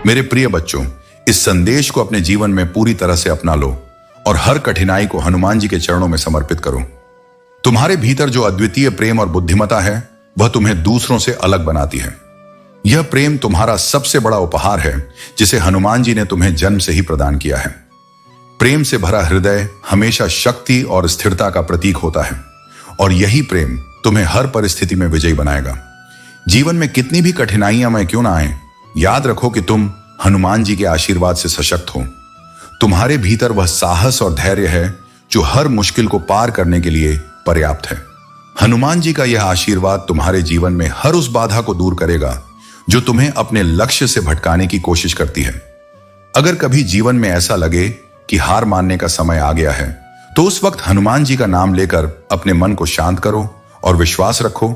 मेरे प्रिय बच्चों, इस संदेश को अपने जीवन में पूरी तरह से अपना लो और हर कठिनाई को हनुमान जी के चरणों में समर्पित करो। तुम्हारे भीतर जो अद्वितीय प्रेम और बुद्धिमता है, वह तुम्हें दूसरों से अलग बनाती है। यह प्रेम तुम्हारा सबसे बड़ा उपहार है, जिसे हनुमान जी ने तुम्हें जन्म से ही प्रदान किया है। प्रेम से भरा हृदय हमेशा शक्ति और स्थिरता का प्रतीक होता है, और यही प्रेम तुम्हें हर परिस्थिति में विजयी बनाएगा। जीवन में कितनी भी कठिनाइयां में क्यों ना आए, याद रखो कि तुम हनुमान जी के आशीर्वाद से सशक्त हो। तुम्हारे भीतर वह साहस और धैर्य है जो हर मुश्किल को पार करने के लिए पर्याप्त है। हनुमान जी का यह आशीर्वाद तुम्हारे जीवन में हर उस बाधा को दूर करेगा जो तुम्हें अपने लक्ष्य से भटकाने की कोशिश करती है। अगर कभी जीवन में ऐसा लगे कि हार मानने का समय आ गया है, तो उस वक्त हनुमान जी का नाम लेकर अपने मन को शांत करो और विश्वास रखो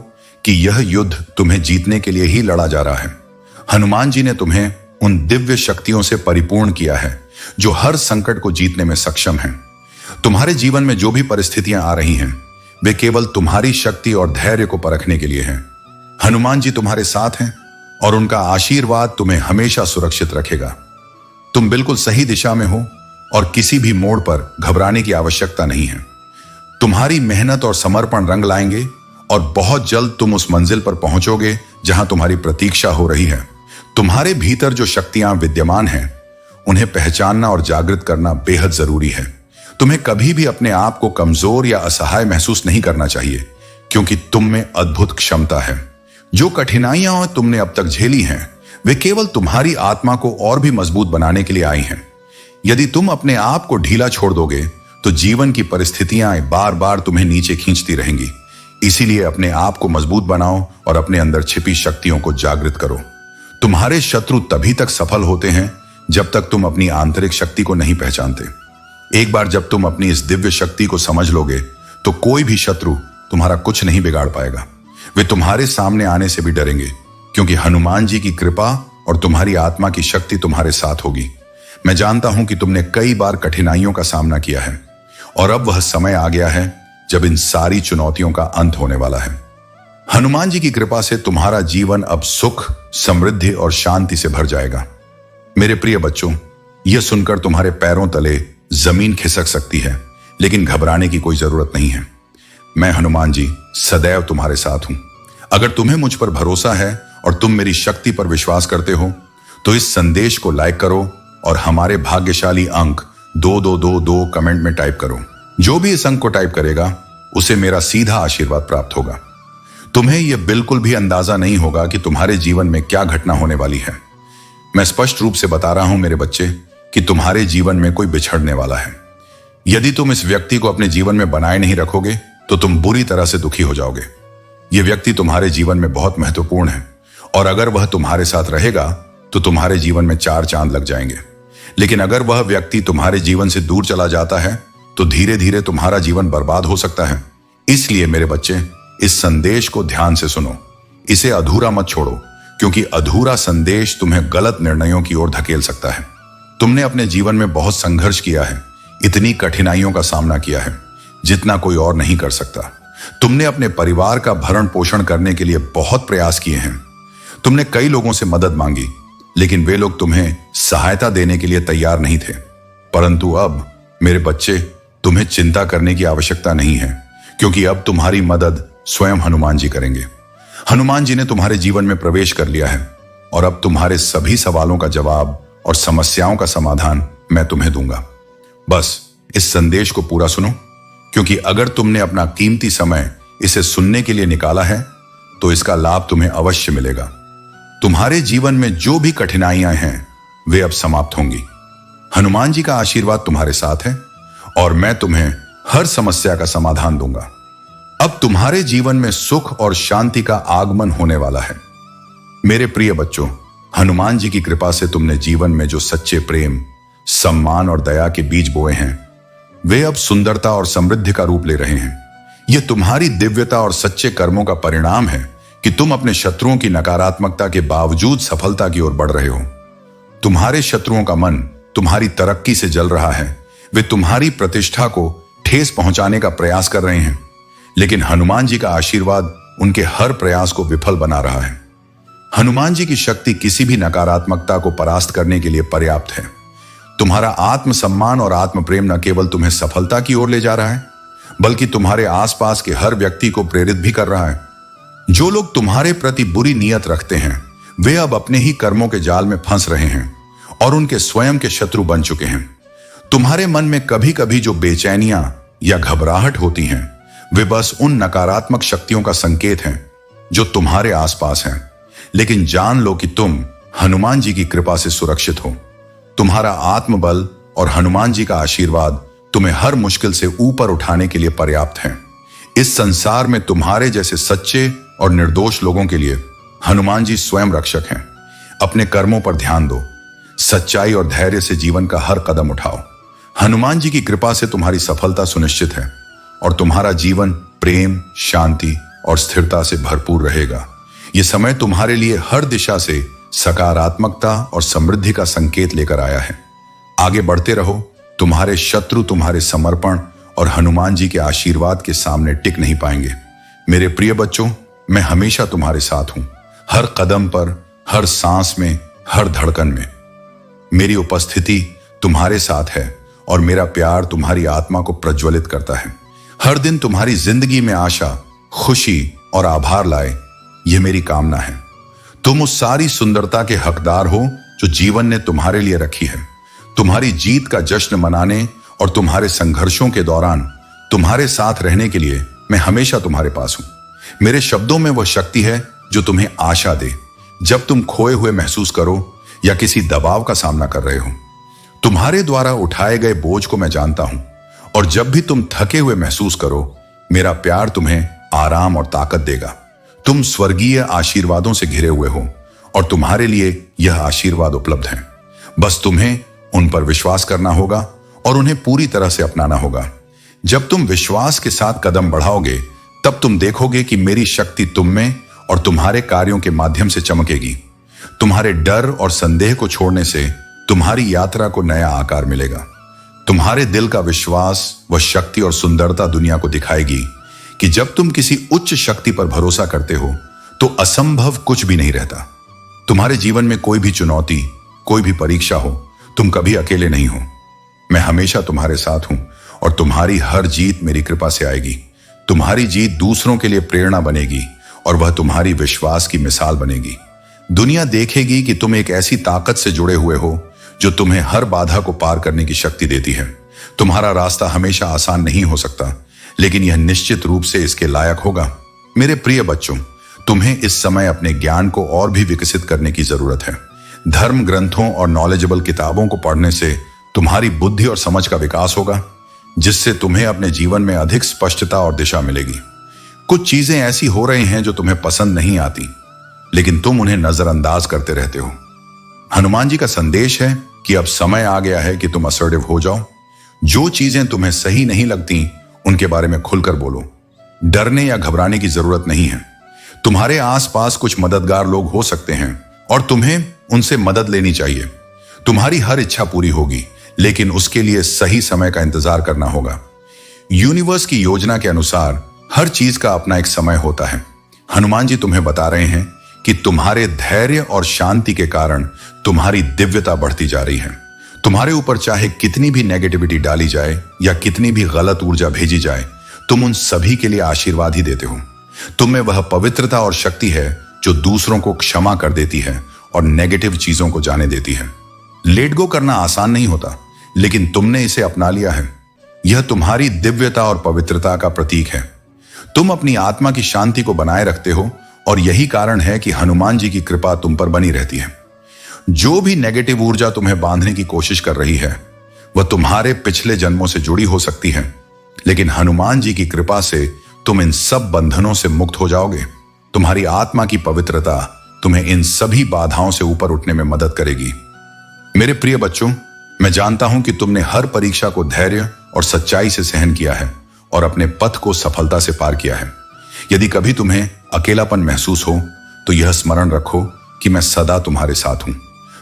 कि यह युद्ध तुम्हें जीतने के लिए ही लड़ा जा रहा है। हनुमान जी ने तुम्हें उन दिव्य शक्तियों से परिपूर्ण किया है जो हर संकट को जीतने में सक्षम हैं। तुम्हारे जीवन में जो भी परिस्थितियां आ रही हैं, वे केवल तुम्हारी शक्ति और धैर्य को परखने के लिए हैं। हनुमान जी तुम्हारे साथ हैं और उनका आशीर्वाद तुम्हें हमेशा सुरक्षित रखेगा। तुम बिल्कुल सही दिशा में हो और किसी भी मोड़ पर घबराने की आवश्यकता नहीं है। तुम्हारी मेहनत और समर्पण रंग लाएंगे और बहुत जल्द तुम उस मंजिल पर पहुंचोगे जहां तुम्हारी प्रतीक्षा हो रही है। तुम्हारे भीतर जो शक्तियां विद्यमान हैं, उन्हें पहचानना और जागृत करना बेहद जरूरी है। तुम्हें कभी भी अपने आप को कमजोर या असहाय महसूस नहीं करना चाहिए, क्योंकि तुम में अद्भुत क्षमता है। जो कठिनाइयां तुमने अब तक झेली हैं, वे केवल तुम्हारी आत्मा को और भी मजबूत बनाने के लिए आई हैं। यदि तुम अपने आप को ढीला छोड़ दोगे, तो जीवन की परिस्थितियां बार बार तुम्हें नीचे खींचती रहेंगी। इसीलिए अपने आप को मजबूत बनाओ और अपने अंदर छिपी शक्तियों को जागृत करो। तुम्हारे शत्रु तभी तक सफल होते हैं जब तक तुम अपनी आंतरिक शक्ति को नहीं पहचानते। एक बार जब तुम अपनी इस दिव्य शक्ति को समझ लोगे, तो कोई भी शत्रु तुम्हारा कुछ नहीं बिगाड़ पाएगा। वे तुम्हारे सामने आने से भी डरेंगे, क्योंकि हनुमान जी की कृपा और तुम्हारी आत्मा की शक्ति तुम्हारे साथ होगी। मैं जानता हूं कि तुमने कई बार कठिनाइयों का सामना किया है, और अब वह समय आ गया है जब इन सारी चुनौतियों का अंत होने वाला है। हनुमान जी की कृपा से तुम्हारा जीवन अब सुख, समृद्धि और शांति से भर जाएगा। मेरे प्रिय बच्चों, यह सुनकर तुम्हारे पैरों तले जमीन खिसक सकती है, लेकिन घबराने की कोई जरूरत नहीं है। मैं हनुमान जी सदैव तुम्हारे साथ हूं। अगर तुम्हें मुझ पर भरोसा है और तुम मेरी शक्ति पर विश्वास करते हो, तो इस संदेश को लाइक करो और हमारे भाग्यशाली अंक 2222 कमेंट में टाइप करो। जो भी इस अंक को टाइप करेगा, उसे मेरा सीधा आशीर्वाद प्राप्त होगा। तुम्हें यह बिल्कुल भी अंदाजा नहीं होगा कि तुम्हारे जीवन में क्या घटना होने वाली है। मैं स्पष्ट रूप से बता रहा हूं मेरे बच्चे, कि तुम्हारे जीवन में कोई बिछड़ने वाला है। यदि तुम इस व्यक्ति को अपने जीवन में बनाए नहीं रखोगे, तो तुम बुरी तरह से दुखी हो जाओगे। यह व्यक्ति तुम्हारे जीवन में बहुत महत्वपूर्ण है, और अगर वह तुम्हारे साथ रहेगा, तो तुम्हारे जीवन में 4 चांद लग जाएंगे। लेकिन अगर वह व्यक्ति तुम्हारे जीवन से दूर चला जाता है, तो धीरे धीरे तुम्हारा जीवन बर्बाद हो सकता है। इसलिए मेरे बच्चे, इस संदेश को ध्यान से सुनो। इसे अधूरा मत छोड़ो, क्योंकि अधूरा संदेश तुम्हें गलत निर्णयों की ओर धकेल सकता है। तुमने अपने जीवन में बहुत संघर्ष किया है, इतनी कठिनाइयों का सामना किया है जितना कोई और नहीं कर सकता। तुमने अपने परिवार का भरण पोषण करने के लिए बहुत प्रयास किए हैं। तुमने कई लोगों से मदद मांगी, लेकिन वे लोग तुम्हें सहायता देने के लिए तैयार नहीं थे। परंतु अब मेरे बच्चे, तुम्हें चिंता करने की आवश्यकता नहीं है, क्योंकि अब तुम्हारी मदद स्वयं हनुमान जी करेंगे। हनुमान जी ने तुम्हारे जीवन में प्रवेश कर लिया है, और अब तुम्हारे सभी सवालों का जवाब और समस्याओं का समाधान मैं तुम्हें दूंगा। बस इस संदेश को पूरा सुनो, क्योंकि अगर तुमने अपना कीमती समय इसे सुनने के लिए निकाला है, तो इसका लाभ तुम्हें अवश्य मिलेगा। तुम्हारे जीवन में जो भी कठिनाइयां हैं, वे अब समाप्त होंगी। हनुमान जी का आशीर्वाद तुम्हारे साथ है, और मैं तुम्हें हर समस्या का समाधान दूंगा। अब तुम्हारे जीवन में सुख और शांति का आगमन होने वाला है। मेरे प्रिय बच्चों, हनुमान जी की कृपा से तुमने जीवन में जो सच्चे प्रेम, सम्मान और दया के बीज बोए हैं, वे अब सुंदरता और समृद्धि का रूप ले रहे हैं। यह तुम्हारी दिव्यता और सच्चे कर्मों का परिणाम है कि तुम अपने शत्रुओं की नकारात्मकता के बावजूद सफलता की ओर बढ़ रहे हो। तुम्हारे शत्रुओं का मन तुम्हारी तरक्की से जल रहा है। वे तुम्हारी प्रतिष्ठा को ठेस पहुंचाने का प्रयास कर रहे हैं, लेकिन हनुमान जी का आशीर्वाद उनके हर प्रयास को विफल बना रहा है। हनुमान जी की शक्ति किसी भी नकारात्मकता को परास्त करने के लिए पर्याप्त है। तुम्हारा आत्मसम्मान और आत्म प्रेम न केवल तुम्हें सफलता की ओर ले जा रहा है, बल्कि तुम्हारे आसपास के हर व्यक्ति को प्रेरित भी कर रहा है। जो लोग तुम्हारे प्रति बुरी नीयत रखते हैं, वे अब अपने ही कर्मों के जाल में फंस रहे हैं और उनके स्वयं के शत्रु बन चुके हैं। तुम्हारे मन में कभी कभी जो बेचैनियां या घबराहट होती हैं, वे बस उन नकारात्मक शक्तियों का संकेत हैं जो तुम्हारे आसपास हैं। लेकिन जान लो कि तुम हनुमान जी की कृपा से सुरक्षित हो। तुम्हारा आत्मबल और हनुमान जी का आशीर्वाद तुम्हें हर मुश्किल से ऊपर उठाने के लिए पर्याप्त है। इस संसार में तुम्हारे जैसे सच्चे और निर्दोष लोगों के लिए हनुमान जी स्वयं रक्षक हैं। अपने कर्मों पर ध्यान दो, सच्चाई और धैर्य से जीवन का हर कदम उठाओ। हनुमान जी की कृपा से तुम्हारी सफलता सुनिश्चित है और तुम्हारा जीवन प्रेम, शांति और स्थिरता से भरपूर रहेगा। यह समय तुम्हारे लिए हर दिशा से सकारात्मकता और समृद्धि का संकेत लेकर आया है। आगे बढ़ते रहो। तुम्हारे शत्रु तुम्हारे समर्पण और हनुमान जी के आशीर्वाद के सामने टिक नहीं पाएंगे। मेरे प्रिय बच्चों, मैं हमेशा तुम्हारे साथ हूं, हर कदम पर, हर सांस में, हर धड़कन में। मेरी उपस्थिति तुम्हारे साथ है और मेरा प्यार तुम्हारी आत्मा को प्रज्वलित करता है। हर दिन तुम्हारी जिंदगी में आशा, खुशी और आभार लाए, यह मेरी कामना है। तुम उस सारी सुंदरता के हकदार हो जो जीवन ने तुम्हारे लिए रखी है। तुम्हारी जीत का जश्न मनाने और तुम्हारे संघर्षों के दौरान तुम्हारे साथ रहने के लिए मैं हमेशा तुम्हारे पास हूं। मेरे शब्दों में वह शक्ति है जो तुम्हें आशा दे जब तुम खोए हुए महसूस करो या किसी दबाव का सामना कर रहे हो। तुम्हारे द्वारा उठाए गए बोझ को मैं जानता हूं और जब भी तुम थके हुए महसूस करो, मेरा प्यार तुम्हें आराम और ताकत देगा। तुम स्वर्गीय आशीर्वादों से घिरे हुए हो और तुम्हारे लिए यह आशीर्वाद उपलब्ध है। बस तुम्हें उन पर विश्वास करना होगा और उन्हें पूरी तरह से अपनाना होगा। जब तुम विश्वास के साथ कदम बढ़ाओगे, तब तुम देखोगे कि मेरी शक्ति तुम में और तुम्हारे कार्यों के माध्यम से चमकेगी। तुम्हारे डर और संदेह को छोड़ने से तुम्हारी यात्रा को नया आकार मिलेगा। तुम्हारे दिल का विश्वास व शक्ति और सुंदरता दुनिया को दिखाएगी कि जब तुम किसी उच्च शक्ति पर भरोसा करते हो तो असंभव कुछ भी नहीं रहता। तुम्हारे जीवन में कोई भी चुनौती, कोई भी परीक्षा हो, तुम कभी अकेले नहीं हो। मैं हमेशा तुम्हारे साथ हूं और तुम्हारी हर जीत मेरी कृपा से आएगी। तुम्हारी जीत दूसरों के लिए प्रेरणा बनेगी और वह तुम्हारी विश्वास की मिसाल बनेगी। दुनिया देखेगी कि तुम एक ऐसी ताकत से जुड़े हुए हो जो तुम्हें हर बाधा को पार करने की शक्ति देती है। तुम्हारा रास्ता हमेशा आसान नहीं हो सकता, लेकिन यह निश्चित रूप से इसके लायक होगा। मेरे प्रिय बच्चों, तुम्हें इस समय अपने ज्ञान को और भी विकसित करने की जरूरत है। धर्म ग्रंथों और नॉलेजेबल किताबों को पढ़ने से तुम्हारी बुद्धि और समझ का विकास होगा, जिससे तुम्हें अपने जीवन में अधिक स्पष्टता और दिशा मिलेगी। कुछ चीजें ऐसी हो रही हैं जो तुम्हें पसंद नहीं आती, लेकिन तुम उन्हें नजरअंदाज करते रहते हो। हनुमान जी का संदेश है कि अब समय आ गया है कि तुम असर्टिव हो जाओ। जो चीजें तुम्हें सही नहीं लगती, उनके बारे में खुलकर बोलो। डरने या घबराने की जरूरत नहीं है। तुम्हारे आसपास कुछ मददगार लोग हो सकते हैं और तुम्हें उनसे मदद लेनी चाहिए। तुम्हारी हर इच्छा पूरी होगी, लेकिन उसके लिए सही समय का इंतजार करना होगा। यूनिवर्स की योजना के अनुसार हर चीज का अपना एक समय होता है। हनुमान जी तुम्हें बता रहे हैं कि तुम्हारे धैर्य और शांति के कारण तुम्हारी दिव्यता बढ़ती जा रही है। तुम्हारे ऊपर चाहे कितनी भी नेगेटिविटी डाली जाए या कितनी भी गलत ऊर्जा भेजी जाए, तुम उन सभी के लिए आशीर्वाद ही देते हो। तुम में वह पवित्रता और शक्ति है जो दूसरों को क्षमा कर देती है और नेगेटिव चीजों को जाने देती है। लेट गो करना आसान नहीं होता, लेकिन तुमने इसे अपना लिया है। यह तुम्हारी दिव्यता और पवित्रता का प्रतीक है। तुम अपनी आत्मा की शांति को बनाए रखते हो और यही कारण है कि हनुमान जी की कृपा तुम पर बनी रहती है। जो भी नेगेटिव ऊर्जा तुम्हें बांधने की कोशिश कर रही है, वह तुम्हारे पिछले जन्मों से जुड़ी हो सकती है, लेकिन हनुमान जी की कृपा से तुम इन सब बंधनों से मुक्त हो जाओगे। तुम्हारी आत्मा की पवित्रता तुम्हें इन सभी बाधाओं से ऊपर उठने में मदद करेगी। मेरे प्रिय बच्चों, मैं जानता हूं कि तुमने हर परीक्षा को धैर्य और सच्चाई से सहन किया है और अपने पथ को सफलता से पार किया है। यदि कभी तुम्हें अकेलापन महसूस हो, तो यह स्मरण रखो कि मैं सदा तुम्हारे साथ हूं।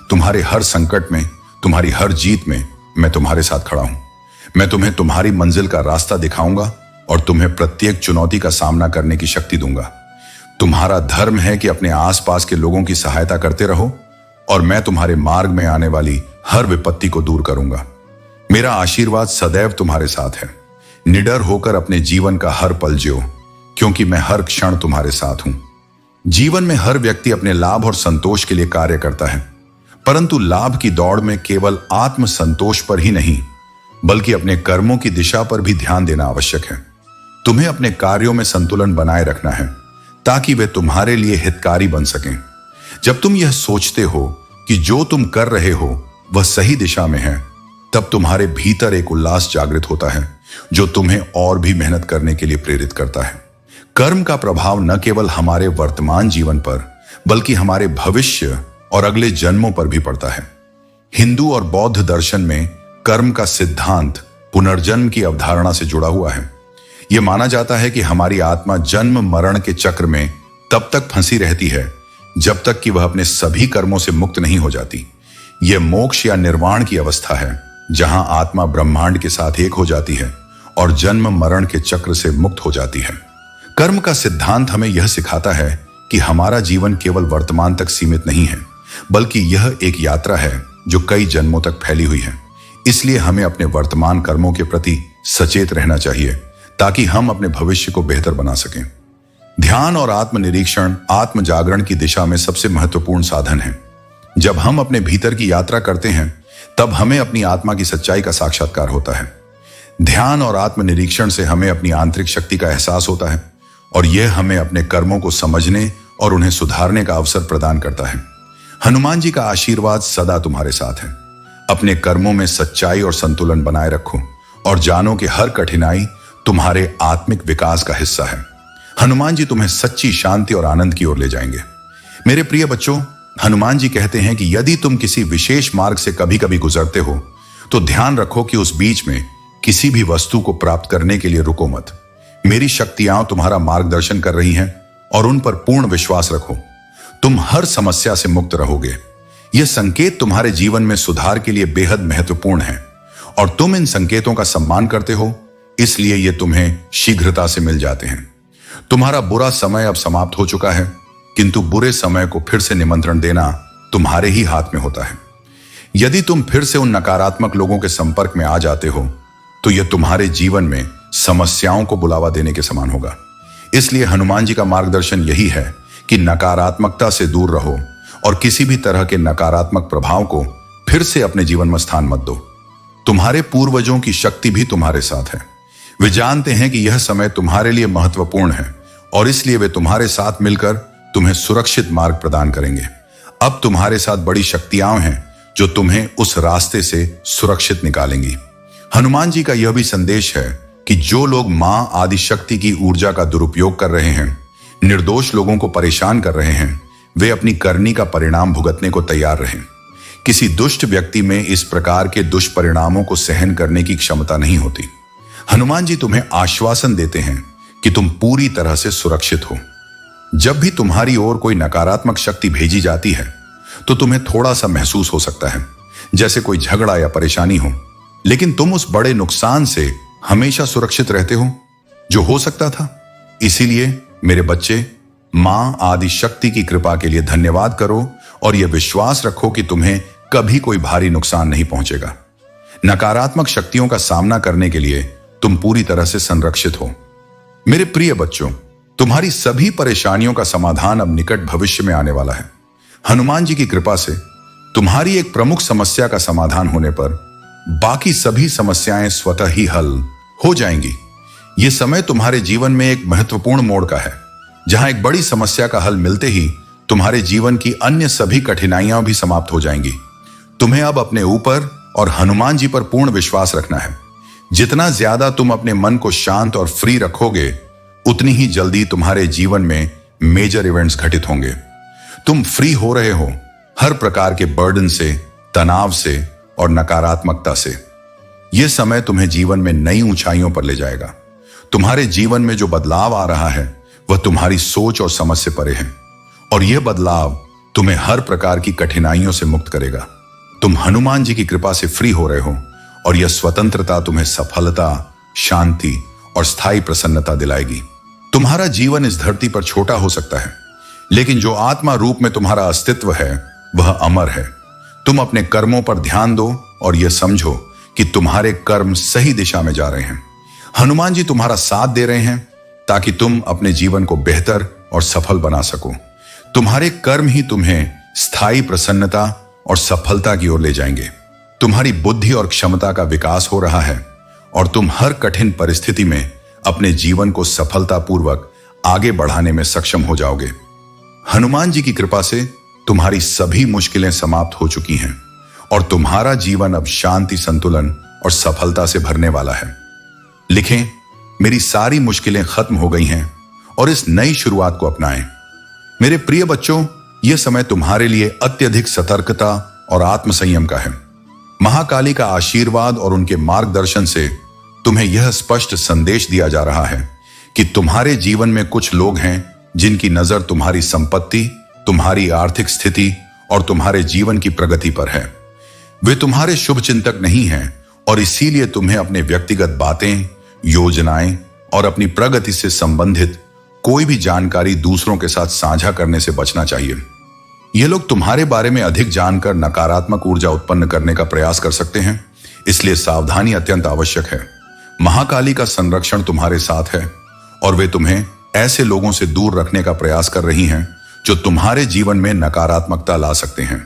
तुम्हारे हर संकट में, तुम्हारी हर जीत में मैं तुम्हारे साथ खड़ा हूं। मैं तुम्हें तुम्हारी मंजिल का रास्ता दिखाऊंगा और तुम्हें प्रत्येक चुनौती का सामना करने की शक्ति दूंगा। तुम्हारा धर्म है कि अपने आसपास के लोगों की सहायता करते रहो और मैं तुम्हारे मार्ग में आने वाली हर विपत्ति को दूर करूंगा। मेरा आशीर्वाद सदैव तुम्हारे साथ है। निडर होकर अपने जीवन का हर पल जियो, क्योंकि मैं हर क्षण तुम्हारे साथ हूं। जीवन में हर व्यक्ति अपने लाभ और संतोष के लिए कार्य करता है, परंतु लाभ की दौड़ में केवल आत्म संतोष पर ही नहीं बल्कि अपने कर्मों की दिशा पर भी ध्यान देना आवश्यक है। तुम्हें अपने कार्यों में संतुलन बनाए रखना है ताकि वे तुम्हारे लिए हितकारी बन सकें। जब तुम यह सोचते हो कि जो तुम कर रहे हो वह सही दिशा में है, तब तुम्हारे भीतर एक उल्लास जागृत होता है जो तुम्हें और भी मेहनत करने के लिए प्रेरित करता है। कर्म का प्रभाव न केवल हमारे वर्तमान जीवन पर बल्कि हमारे भविष्य और अगले जन्मों पर भी पड़ता है। हिंदू और बौद्ध दर्शन में कर्म का सिद्धांत पुनर्जन्म की अवधारणा से जुड़ा हुआ है। यह माना जाता है कि हमारी आत्मा जन्म मरण के चक्र में तब तक फंसी रहती है जब तक कि वह अपने सभी कर्मों से मुक्त नहीं हो जाती। यह मोक्ष या निर्वाण की अवस्था है जहां आत्मा ब्रह्मांड के साथ एक हो जाती है और जन्म मरण के चक्र से मुक्त हो जाती है। कर्म का सिद्धांत हमें यह सिखाता है कि हमारा जीवन केवल वर्तमान तक सीमित नहीं है, बल्कि यह एक यात्रा है जो कई जन्मों तक फैली हुई है। इसलिए हमें अपने वर्तमान कर्मों के प्रति सचेत रहना चाहिए ताकि हम अपने भविष्य को बेहतर बना सकें। ध्यान और आत्मनिरीक्षण आत्म जागरण की दिशा में सबसे महत्वपूर्ण साधन है। जब हम अपने भीतर की यात्रा करते हैं तब हमें अपनी आत्मा की सच्चाई का साक्षात्कार होता है। ध्यान और आत्मनिरीक्षण से हमें अपनी आंतरिक शक्ति का एहसास होता है और यह हमें अपने कर्मों को समझने और उन्हें सुधारने का अवसर प्रदान करता है। हनुमान जी का आशीर्वाद सदा तुम्हारे साथ है। अपने कर्मों में सच्चाई और संतुलन बनाए रखो और जानो कि हर कठिनाई तुम्हारे आत्मिक विकास का हिस्सा है। हनुमान जी तुम्हें सच्ची शांति और आनंद की ओर ले जाएंगे। मेरे प्रिय बच्चों, हनुमान जी कहते हैं कि यदि तुम किसी विशेष मार्ग से कभी कभी गुजरते हो तो ध्यान रखो कि उस बीच में किसी भी वस्तु को प्राप्त करने के लिए रुको मत। मेरी शक्तियां तुम्हारा मार्गदर्शन कर रही हैं और उन पर पूर्ण विश्वास रखो। तुम हर समस्या से मुक्त रहोगे। यह संकेत तुम्हारे जीवन में सुधार के लिए बेहद महत्वपूर्ण है और तुम इन संकेतों का सम्मान करते हो, इसलिए ये तुम्हें शीघ्रता से मिल जाते हैं। तुम्हारा बुरा समय अब समाप्त हो चुका है, किंतु बुरे समय को फिर से निमंत्रण देना तुम्हारे ही हाथ में होता है। यदि तुम फिर से उन नकारात्मक लोगों के संपर्क में आ जाते हो तो यह तुम्हारे जीवन में समस्याओं को बुलावा देने के समान होगा। इसलिए हनुमान जी का मार्गदर्शन यही है कि नकारात्मकता से दूर रहो और किसी भी तरह के नकारात्मक प्रभाव को फिर से अपने जीवन में स्थान मत दो। तुम्हारे पूर्वजों की शक्ति भी तुम्हारे साथ है। वे जानते हैं कि यह समय तुम्हारे लिए महत्वपूर्ण है और इसलिए वे तुम्हारे साथ मिलकर तुम्हें सुरक्षित मार्ग प्रदान करेंगे। अब तुम्हारे साथ बड़ी शक्तियां हैं जो तुम्हें उस रास्ते से सुरक्षित निकालेंगी। हनुमान जी का यह भी संदेश है कि जो लोग मां आदि शक्ति की ऊर्जा का दुरुपयोग कर रहे हैं, निर्दोष लोगों को परेशान कर रहे हैं, वे अपनी करनी का परिणाम भुगतने को तैयार रहें। किसी दुष्ट व्यक्ति में इस प्रकार के दुष्परिणामों को सहन करने की क्षमता नहीं होती। हनुमान जी तुम्हें आश्वासन देते हैं कि तुम पूरी तरह से सुरक्षित हो। जब भी तुम्हारी ओर कोई नकारात्मक शक्ति भेजी जाती है तो तुम्हें थोड़ा सा महसूस हो सकता है जैसे कोई झगड़ा या परेशानी हो, लेकिन तुम उस बड़े नुकसान से हमेशा सुरक्षित रहते हो जो हो सकता था। इसीलिए मेरे बच्चे, मां आदि शक्ति की कृपा के लिए धन्यवाद करो और यह विश्वास रखो कि तुम्हें कभी कोई भारी नुकसान नहीं पहुंचेगा। नकारात्मक शक्तियों का सामना करने के लिए तुम पूरी तरह से संरक्षित हो। मेरे प्रिय बच्चों, तुम्हारी सभी परेशानियों का समाधान अब निकट भविष्य में आने वाला है। हनुमान जी की कृपा से तुम्हारी एक प्रमुख समस्या का समाधान होने पर बाकी सभी समस्याएं स्वतः ही हल हो जाएंगी। यह समय तुम्हारे जीवन में एक महत्वपूर्ण मोड़ का है, जहां एक बड़ी समस्या का हल मिलते ही तुम्हारे जीवन की अन्य सभी कठिनाइयां भी समाप्त हो जाएंगी। तुम्हें अब अपने ऊपर और हनुमान जी पर पूर्ण विश्वास रखना है। जितना ज्यादा तुम अपने मन को शांत और फ्री रखोगे, उतनी ही जल्दी तुम्हारे जीवन में मेजर इवेंट्स घटित होंगे। तुम फ्री हो रहे हो हर प्रकार के बर्डन से, तनाव से और नकारात्मकता से। यह समय तुम्हें जीवन में नई ऊंचाइयों पर ले जाएगा। तुम्हारे जीवन में जो बदलाव आ रहा है वह तुम्हारी सोच और समझ से परे है और यह बदलाव तुम्हें हर प्रकार की कठिनाइयों से मुक्त करेगा। तुम हनुमान जी की कृपा से फ्री हो रहे हो और यह स्वतंत्रता तुम्हें सफलता, शांति और स्थायी प्रसन्नता दिलाएगी। तुम्हारा जीवन इस धरती पर छोटा हो सकता है, लेकिन जो आत्मा रूप में तुम्हारा अस्तित्व है वह अमर है। तुम अपने कर्मों पर ध्यान दो और यह समझो कि तुम्हारे कर्म सही दिशा में जा रहे हैं। हनुमान जी तुम्हारा साथ दे रहे हैं ताकि तुम अपने जीवन को बेहतर और सफल बना सको। तुम्हारे कर्म ही तुम्हें स्थायी प्रसन्नता और सफलता की ओर ले जाएंगे। तुम्हारी बुद्धि और क्षमता का विकास हो रहा है और तुम हर कठिन परिस्थिति में अपने जीवन को सफलतापूर्वक आगे बढ़ाने में सक्षम हो जाओगे। हनुमान जी की कृपा से तुम्हारी सभी मुश्किलें समाप्त हो चुकी हैं और तुम्हारा जीवन अब शांति, संतुलन और सफलता से भरने वाला है। लिखें, मेरी सारी मुश्किलें खत्म हो गई हैं और इस नई शुरुआत को अपनाएं। मेरे प्रिय बच्चों, यह समय तुम्हारे लिए अत्यधिक सतर्कता और आत्मसंयम का है। महाकाली का आशीर्वाद और उनके मार्गदर्शन से तुम्हें यह स्पष्ट संदेश दिया जा रहा है कि तुम्हारे जीवन में कुछ लोग हैं जिनकी नजर तुम्हारी संपत्ति, तुम्हारी आर्थिक स्थिति और तुम्हारे जीवन की प्रगति पर है। वे तुम्हारे शुभ चिंतक नहीं हैं और इसीलिए तुम्हें अपने व्यक्तिगत बातें, योजनाएं और अपनी प्रगति से संबंधित कोई भी जानकारी दूसरों के साथ साझा करने से बचना चाहिए। ये लोग तुम्हारे बारे में अधिक जानकर नकारात्मक ऊर्जा उत्पन्न करने का प्रयास कर सकते हैं, इसलिए सावधानी अत्यंत आवश्यक है। महाकाली का संरक्षण तुम्हारे साथ है और वे तुम्हें ऐसे लोगों से दूर रखने का प्रयास कर रही हैं जो तुम्हारे जीवन में नकारात्मकता ला सकते हैं।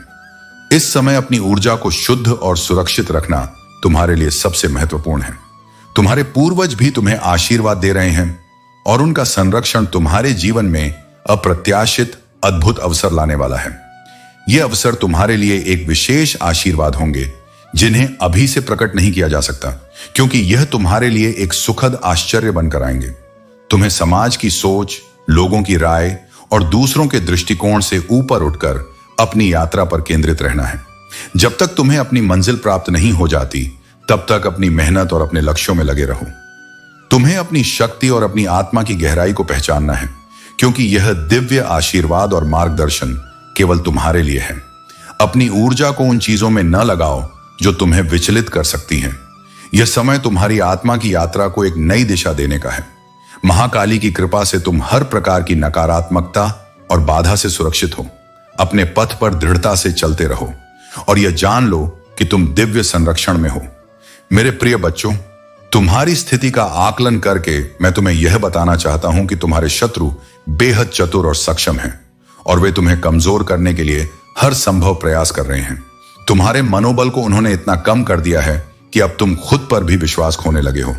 इस समय अपनी ऊर्जा को शुद्ध और सुरक्षित रखना तुम्हारे लिए सबसे महत्वपूर्ण है। तुम्हारे पूर्वज भी तुम्हें आशीर्वाद दे रहे हैं और उनका संरक्षण तुम्हारे जीवन में अप्रत्याशित अद्भुत अवसर लाने वाला है। ये अवसर तुम्हारे लिए एक विशेष आशीर्वाद होंगे जिन्हें अभी से प्रकट नहीं किया जा सकता, क्योंकि यह तुम्हारे लिए एक सुखद आश्चर्य बनकर आएंगे। तुम्हें समाज की सोच, लोगों की राय और दूसरों के दृष्टिकोण से ऊपर उठकर अपनी यात्रा पर केंद्रित रहना है। जब तक तुम्हें अपनी मंजिल प्राप्त नहीं हो जाती, तब तक अपनी मेहनत और अपने लक्ष्यों में लगे रहो। तुम्हें अपनी शक्ति और अपनी आत्मा की गहराई को पहचानना है, क्योंकि यह दिव्य आशीर्वाद और मार्गदर्शन केवल तुम्हारे लिए है। अपनी ऊर्जा को उन चीजों में न लगाओ जो तुम्हें विचलित कर सकती हैं। यह समय तुम्हारी आत्मा की यात्रा को एक नई दिशा देने का है। महाकाली की कृपा से तुम हर प्रकार की नकारात्मकता और बाधा से सुरक्षित हो। अपने पथ पर दृढ़ता से चलते रहो और यह जान लो कि तुम दिव्य संरक्षण में हो। मेरे प्रिय बच्चों, तुम्हारी स्थिति का आकलन करके मैं तुम्हें यह बताना चाहता हूं कि तुम्हारे शत्रु बेहद चतुर और सक्षम हैं और वे तुम्हें कमजोर करने के लिए हर संभव प्रयास कर रहे हैं। तुम्हारे मनोबल को उन्होंने इतना कम कर दिया है कि अब तुम खुद पर भी विश्वास खोने लगे हो।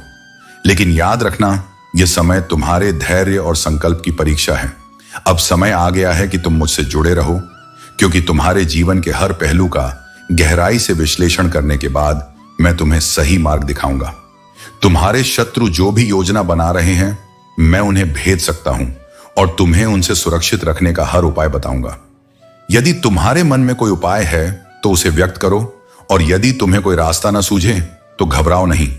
लेकिन याद रखना, यह समय तुम्हारे धैर्य और संकल्प की परीक्षा है। अब समय आ गया है कि तुम मुझसे जुड़े रहो, क्योंकि तुम्हारे जीवन के हर पहलू का गहराई से विश्लेषण करने के बाद मैं तुम्हें सही मार्ग दिखाऊंगा। तुम्हारे शत्रु जो भी योजना बना रहे हैं, मैं उन्हें भेद सकता हूं और तुम्हें उनसे सुरक्षित रखने का हर उपाय बताऊंगा। यदि तुम्हारे मन में कोई उपाय है तो उसे व्यक्त करो, और यदि तुम्हें कोई रास्ता न सूझे तो घबराओ नहीं।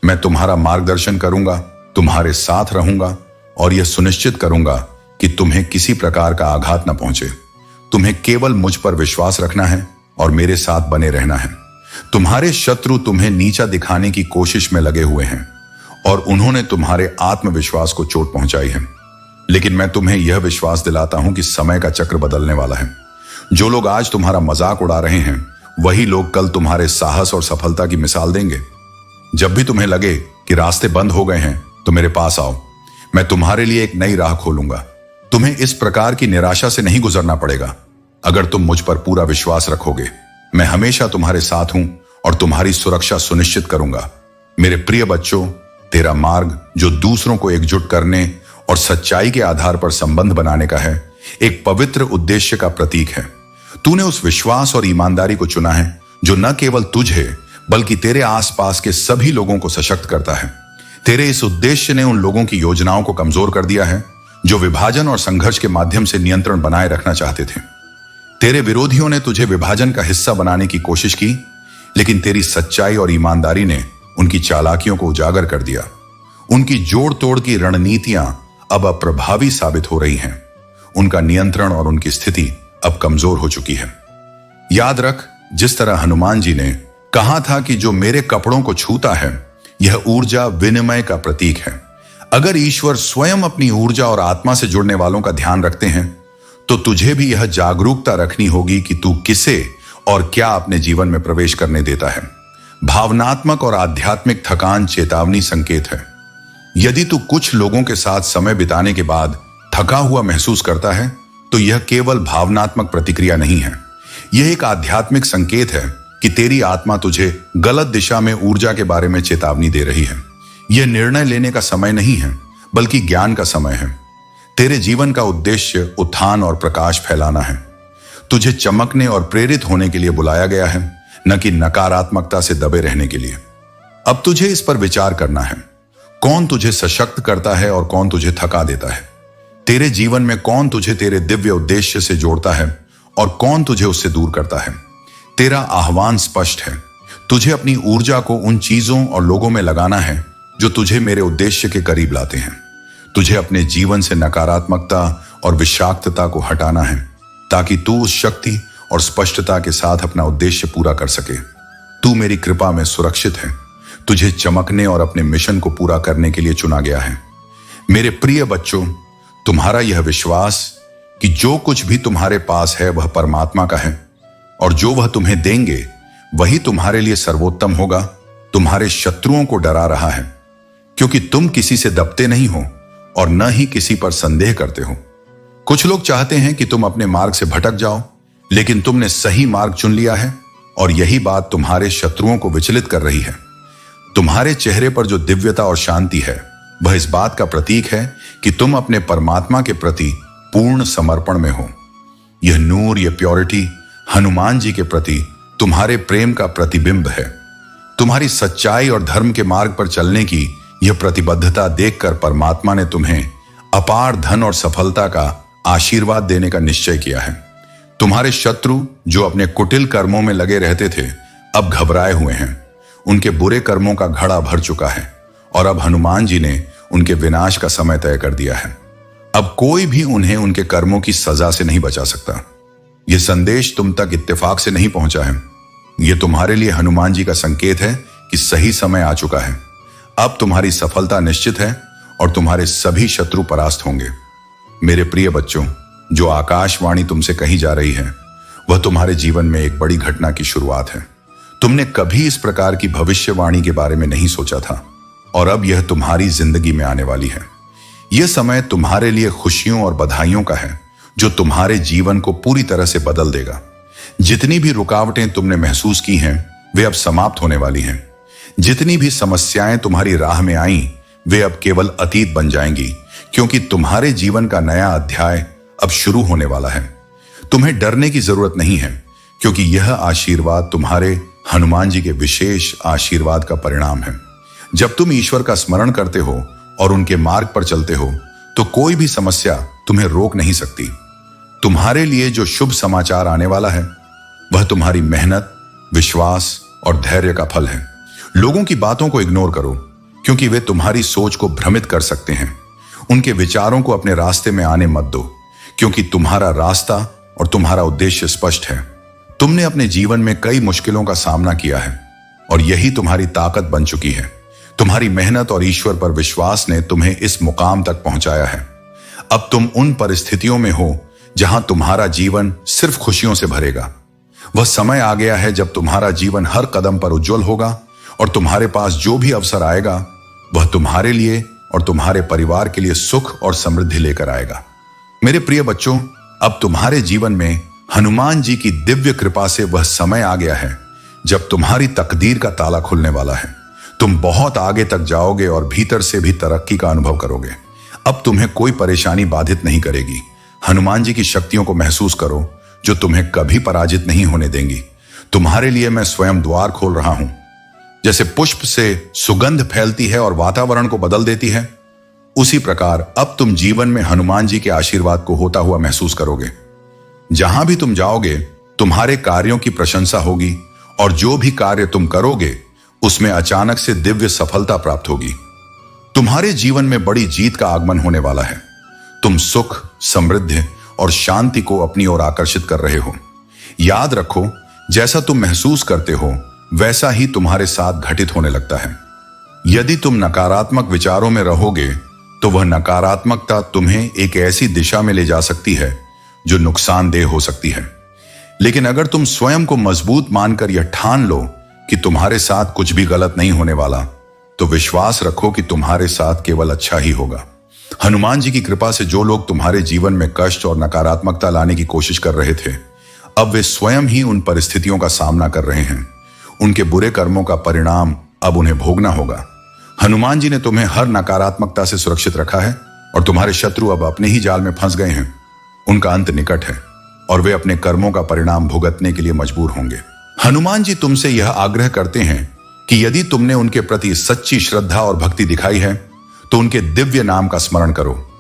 मैं तुम्हारा मार्गदर्शन करूंगा, तुम्हारे साथ रहूंगा और यह सुनिश्चित करूंगा कि तुम्हें किसी प्रकार का आघात न पहुंचे। तुम्हें केवल मुझ पर विश्वास रखना है और मेरे साथ बने रहना है। तुम्हारे शत्रु तुम्हें नीचा दिखाने की कोशिश में लगे हुए हैं और उन्होंने तुम्हारे आत्मविश्वास को चोट पहुंचाई है, लेकिन मैं तुम्हें यह विश्वास दिलाता हूं कि समय का चक्र बदलने वाला है। जो लोग आज तुम्हारा मजाक उड़ा रहे हैं, वही लोग कल तुम्हारे साहस और सफलता की मिसाल देंगे। जब भी तुम्हें लगे कि रास्ते बंद हो गए हैं, तो मेरे पास आओ। मैं तुम्हारे लिए एक नई राह खोलूंगा। तुम्हें इस प्रकार की निराशा से नहीं गुजरना पड़ेगा। अगर तुम मुझ पर पूरा विश्वास रखोगे, मैं हमेशा तुम्हारे साथ हूं और तुम्हारी सुरक्षा सुनिश्चित करूंगा। मेरे प्रिय बच्चों, तेरा मार्ग जो दूसरों को एकजुट करने और सच्चाई के आधार पर संबंध बनाने का है, एक पवित्र उद्देश्य का प्रतीक है। तूने उस विश्वास और ईमानदारी को चुना है जो न केवल तुझे बल्कि तेरे आसपास के सभी लोगों को सशक्त करता है। तेरे इस उद्देश्य ने उन लोगों की योजनाओं को कमजोर कर दिया है जो विभाजन और संघर्ष के माध्यम से नियंत्रण बनाए रखना चाहते थे। तेरे विरोधियों ने तुझे विभाजन का हिस्सा बनाने की कोशिश की, लेकिन तेरी सच्चाई और ईमानदारी ने उनकी चालाकियों को उजागर कर दिया। उनकी जोड़ तोड़ की रणनीतियां अब अप्रभावी साबित हो रही हैं। उनका नियंत्रण और उनकी स्थिति अब कमजोर हो चुकी है। याद रख, जिस तरह हनुमान जी ने कहा था कि जो मेरे कपड़ों को छूता है, यह ऊर्जा विनिमय का प्रतीक है। अगर ईश्वर स्वयं अपनी ऊर्जा और आत्मा से जुड़ने वालों का ध्यान रखते हैं, तो तुझे भी यह जागरूकता रखनी होगी कि तू किसे और क्या अपने जीवन में प्रवेश करने देता है। भावनात्मक और आध्यात्मिक थकान चेतावनी संकेत है। यदि तू कुछ लोगों के साथ समय बिताने के बाद थका हुआ महसूस करता है, तो यह केवल भावनात्मक प्रतिक्रिया नहीं है, यह एक आध्यात्मिक संकेत है कि तेरी आत्मा तुझे गलत दिशा में ऊर्जा के बारे में चेतावनी दे रही है। यह निर्णय लेने का समय नहीं है, बल्कि ज्ञान का समय है। तेरे जीवन का उद्देश्य उत्थान और प्रकाश फैलाना है। तुझे चमकने और प्रेरित होने के लिए बुलाया गया है, न कि नकारात्मकता से दबे रहने के लिए। अब तुझे इस पर विचार करना है, कौन तुझे सशक्त करता है और कौन तुझे थका देता है। तेरे जीवन में कौन तुझे तेरे दिव्य उद्देश्य से जोड़ता है और कौन तुझे उससे दूर करता है। तेरा आह्वान स्पष्ट है। तुझे अपनी ऊर्जा को उन चीजों और लोगों में लगाना है जो तुझे मेरे उद्देश्य के करीब लाते हैं। तुझे अपने जीवन से नकारात्मकता और विषाक्तता को हटाना है, ताकि तू उस शक्ति और स्पष्टता के साथ अपना उद्देश्य पूरा कर सके। तू मेरी कृपा में सुरक्षित है। तुझे चमकने और अपने मिशन को पूरा करने के लिए चुना गया है। मेरे प्रिय बच्चों, तुम्हारा यह विश्वास कि जो कुछ भी तुम्हारे पास है वह परमात्मा का है और जो वह तुम्हें देंगे वही तुम्हारे लिए सर्वोत्तम होगा, तुम्हारे शत्रुओं को डरा रहा है, क्योंकि तुम किसी से दबते नहीं हो और न ही किसी पर संदेह करते हो। कुछ लोग चाहते हैं कि तुम अपने मार्ग से भटक जाओ, लेकिन तुमने सही मार्ग चुन लिया है और यही बात तुम्हारे शत्रुओं को विचलित कर रही है। तुम्हारे चेहरे पर जो दिव्यता और शांति है, वह इस बात का प्रतीक है कि तुम अपने परमात्मा के प्रति पूर्ण समर्पण में हो। यह नूर, यह प्योरिटी हनुमान जी के प्रति तुम्हारे प्रेम का प्रतिबिंब है। तुम्हारी सच्चाई और धर्म के मार्ग पर चलने की यह प्रतिबद्धता देखकर परमात्मा ने तुम्हें अपार धन और सफलता का आशीर्वाद देने का निश्चय किया है। तुम्हारे शत्रु जो अपने कुटिल कर्मों में लगे रहते थे, अब घबराए हुए हैं। उनके बुरे कर्मों का घड़ा भर चुका है और अब हनुमान जी ने उनके विनाश का समय तय कर दिया है। अब कोई भी उन्हें उनके कर्मों की सजा से नहीं बचा सकता। यह संदेश तुम तक इत्तेफाक से नहीं पहुंचा है। यह तुम्हारे लिए हनुमान जी का संकेत है कि सही समय आ चुका है। अब तुम्हारी सफलता निश्चित है और तुम्हारे सभी शत्रु परास्त होंगे। मेरे प्रिय बच्चों, जो आकाशवाणी तुमसे कही जा रही है, वह तुम्हारे जीवन में एक बड़ी घटना की शुरुआत है। तुमने कभी इस प्रकार की भविष्यवाणी के बारे में नहीं सोचा था और अब यह तुम्हारी जिंदगी में आने वाली है। यह समय तुम्हारे लिए खुशियों और बधाइयों का है, जो तुम्हारे जीवन को पूरी तरह से बदल देगा। जितनी भी रुकावटें तुमने महसूस की हैं, वे अब समाप्त होने वाली हैं। जितनी भी समस्याएं तुम्हारी राह में आईं, वे अब केवल अतीत बन जाएंगी, क्योंकि तुम्हारे जीवन का नया अध्याय अब शुरू होने वाला है। तुम्हें डरने की जरूरत नहीं है, क्योंकि यह आशीर्वाद तुम्हारे हनुमान जी के विशेष आशीर्वाद का परिणाम है। जब तुम ईश्वर का स्मरण करते हो और उनके मार्ग पर चलते हो, तो कोई भी समस्या तुम्हें रोक नहीं सकती। तुम्हारे लिए जो शुभ समाचार आने वाला है, वह तुम्हारी मेहनत, विश्वास और धैर्य का फल है। लोगों की बातों को इग्नोर करो, क्योंकि वे तुम्हारी सोच को भ्रमित कर सकते हैं। उनके विचारों को अपने रास्ते में आने मत दो, क्योंकि तुम्हारा रास्ता और तुम्हारा उद्देश्य स्पष्ट है। तुमने अपने जीवन में कई मुश्किलों का सामना किया है और यही तुम्हारी ताकत बन चुकी है। तुम्हारी मेहनत और ईश्वर पर विश्वास ने तुम्हें इस मुकाम तक पहुंचाया है। अब तुम उन परिस्थितियों में हो जहां तुम्हारा जीवन सिर्फ खुशियों से भरेगा। वह समय आ गया है जब तुम्हारा जीवन हर कदम पर उज्जवल होगा और तुम्हारे पास जो भी अवसर आएगा, वह तुम्हारे लिए और तुम्हारे परिवार के लिए सुख और समृद्धि लेकर आएगा। मेरे प्रिय बच्चों, अब तुम्हारे जीवन में हनुमान जी की दिव्य कृपा से वह समय आ गया है जब तुम्हारी तकदीर का ताला खुलने वाला है। तुम बहुत आगे तक जाओगे और भीतर से भी तरक्की का अनुभव करोगे। अब तुम्हें कोई परेशानी बाधित नहीं करेगी। हनुमान जी की शक्तियों को महसूस करो, जो तुम्हें कभी पराजित नहीं होने देंगी। तुम्हारे लिए मैं स्वयं द्वार खोल रहा हूं। जैसे पुष्प से सुगंध फैलती है और वातावरण को बदल देती है, उसी प्रकार अब तुम जीवन में हनुमान जी के आशीर्वाद को होता हुआ महसूस करोगे। जहां भी तुम जाओगे, तुम्हारे कार्यों की प्रशंसा होगी और जो भी कार्य तुम करोगे, उसमें अचानक से दिव्य सफलता प्राप्त होगी। तुम्हारे जीवन में बड़ी जीत का आगमन होने वाला है। तुम सुख, समृद्धि और शांति को अपनी ओर आकर्षित कर रहे हो। याद रखो, जैसा तुम महसूस करते हो, वैसा ही तुम्हारे साथ घटित होने लगता है। यदि तुम नकारात्मक विचारों में रहोगे, तो वह नकारात्मकता तुम्हें एक ऐसी दिशा में ले जा सकती है जो नुकसानदेह हो सकती है। लेकिन अगर तुम स्वयं को मजबूत मानकर यह ठान लो कि तुम्हारे साथ कुछ भी गलत नहीं होने वाला, तो विश्वास रखो कि तुम्हारे साथ केवल अच्छा ही होगा। हनुमान जी की कृपा से जो लोग तुम्हारे जीवन में कष्ट और नकारात्मकता लाने की कोशिश कर रहे थे, अब वे स्वयं ही उन परिस्थितियों का सामना कर रहे हैं। उनके बुरे कर्मों का परिणाम अब उन्हें भोगना होगा। हनुमान जी ने तुम्हें हर नकारात्मकता से सुरक्षित रखा है और तुम्हारे शत्रु अब अपने ही जाल में फंस गए हैं। उनका अंत निकट है और वे अपने कर्मों का परिणाम भुगतने के लिए मजबूर होंगे। हनुमान जी तुमसे यह आग्रह करते हैं कि यदि तुमने उनके प्रति सच्ची श्रद्धा और भक्ति दिखाई है तो उनके दिव्य नाम का स्मरण करो।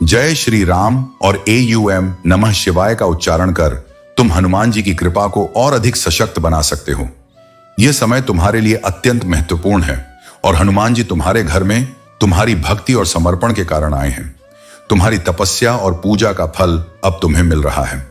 जय श्री राम और AUM नमः शिवाय का उच्चारण कर तुम हनुमान जी की कृपा को और अधिक सशक्त बना सकते हो। यह समय तुम्हारे लिए अत्यंत महत्वपूर्ण है और हनुमान जी तुम्हारे घर में तुम्हारी भक्ति और समर्पण के कारण आए हैं। तुम्हारी तपस्या और पूजा का फल अब तुम्हें मिल रहा है।